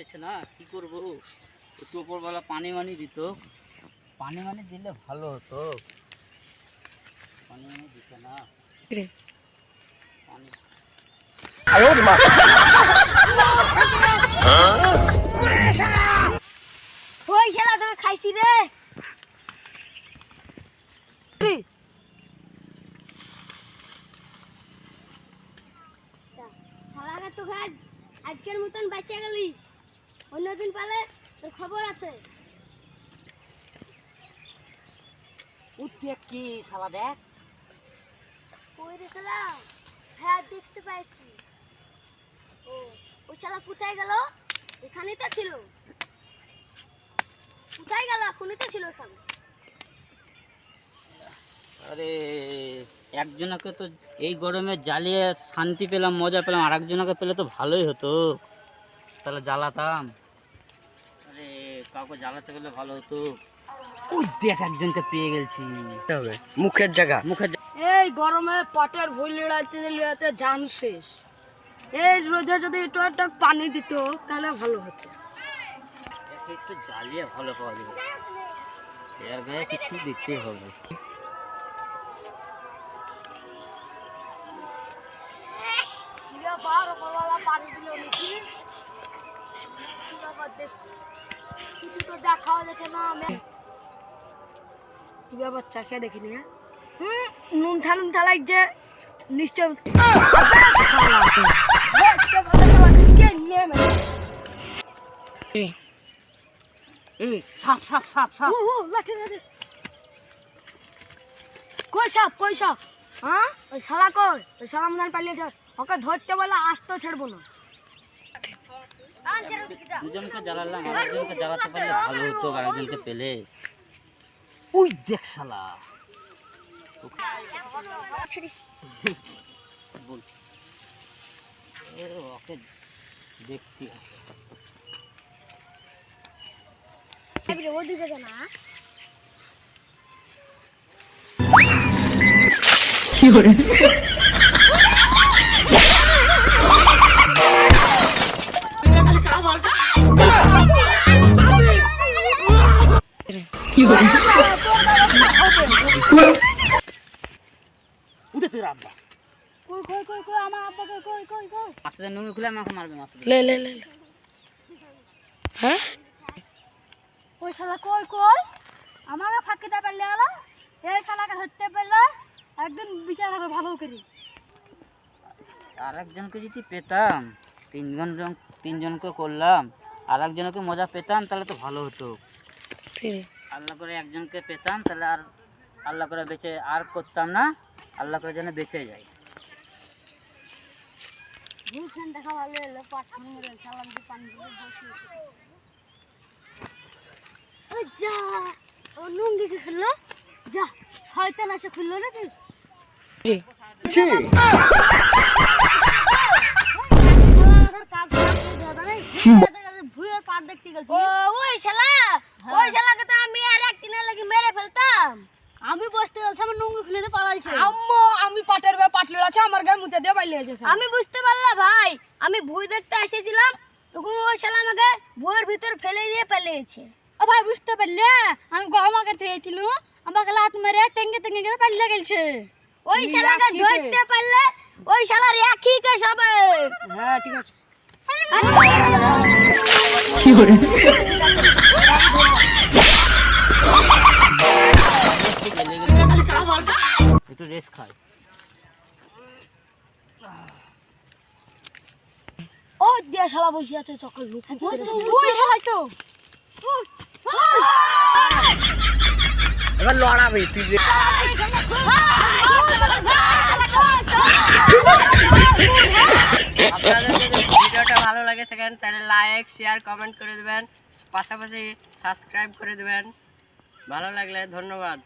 দিচ্ছে না, কি করবো? একটু উপরবেলা পানি মানি দিত, পানি মানি দিলে ভালো হতো। পানি মানি দিচ্ছে না, পানি ওই শালা তোকে খাইছি রে। শালাকে তো আজকের মতন বাঁচে গেলি, অন্যদিন পালে তোর খবর আছে। উঠে কি শালা দেখ, ওই রে শালা, হ্যাঁ দেখতে পাইছি। ও ওই শালা কোথায় গেল? এখানেই তো ছিল। কোথায় গেল? এখনই তো ছিল এখানে। আরে একজনকে তো এই গরমে জ্বালিয়ে শান্তি পেলাম, মজা পেলাম, আর একজনকে পেলে তো ভালোই হতো, তাহলে জ্বালাতাম। আরে কাউকে জ্বালাতে গেলে ভালো হতো। ওই দেখ একজনকে পেয়ে গেছি, মুখের জায়গা এই গরমে পটের ভুল লড়াইতে জান শেষ। এই রোদে যদি একটু একটু পানি দিত তাহলে ভালো হতো। একে একটু জ্বালিয়ে ভালো পাওয়া যাবে, এর গায়ে কিছু দিতে হবে। পানি দিল নাকি কিছু তো দেখাও যাচ্ছে না। কি ব্যাপার চা খেয়ে দেখিনি? নুন থালাই যে নিশ্চয় সাপ সাপ সাপ সাপ, কই সাপ কই সাপ? হ্যাঁ ওই শালা কই? ওই শালা মনে পালিয়েছে, ওকে ধরতে বলে আসতেও ছাড়বো না। দুজনকে জ্বালালাম, আরেকজনকে জ্বালাতে পারলে ভালো হতো, আরেকজনকে পেলে। ওই দেখ শালা, ওকে দেখছি। ওদিকে না উঠে তোর আব্বা কই কই কই কই আমার আব্বাকে কই কই কই মাছটা নুঙ্গি খুলে আমাকে মারবে, মাছ লে লে লে হ্যাঁ ওই শালা কই কই আমাকে ফাঁকিতে পারলে গেল। এই শালাকে ধরতে পারলে একদিন বিচার হবে ভালো করি। আর একজনকে যদি পেতাম, তিনজনকে করলাম, আর একজনকে মজা পেতাম তাহলে তো ভালো হতো। আল্লাহ করে একজনকে পেতাম তাহলে আর আল্লাহ করে বেঁচে আর করতাম না, আল্লাহ করে যেন বেঁচে যাই। দেখা ভালো হলো পাঠান মেরে সালাম দিয়ে পানি দিয়ে বসে ওই যা ও নুঙ্গি কে খুললো, যা শয়তান আছে খুললো না তুই। ভুয়ের পাট দেখতে গেছি। ওই শালা, ওই শালাকে তো আমি আর এক চিনে লাগি মেরে ফেলতাম। আমি বসতে গেছি, আমার নুঙ্গি খুলে দিয়ে পালাইছে। আম্মু আমি পাটের গায়ে পাট লড়াচ্ছে, আমার গায়ে মুতে দিয়ে পালিয়েছে। আমি বুঝতে পারলাম ভাই, আমি ভুই দেখতে এসেছিলাম, তখন ওই শালা আমাকে বইয়ের ভিতর ফেলে দিয়ে পালিয়েছে। ও ভাই বুঝতে পারলে আমি গরম আগে থেকেছিল, আমাকে লাত মেরে টেঙ্গে টেঙ্গে করে পালিয়ে গেছে। ওই শালাকে ধরতে পারলে ওই শালার একই কেস হবে। হ্যাঁ ঠিক আছে। একটু রেস্ট খাই। ও দিয়া শালা বসে আছে চকল লুক। ওই শালাই তো এবার লড়াবে তুই যে আপনাদের যদি ভিডিওটা ভালো লাগে থাকেন তাহলে লাইক শেয়ার কমেন্ট করে দেবেন, পাশাপাশি সাবস্ক্রাইব করে দেবেন। ভালো লাগলে ধন্যবাদ।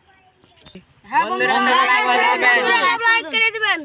হ্যাঁ বন্ধুরা সবাই লাইক করে দিবেন। লাইক করে দিবেন।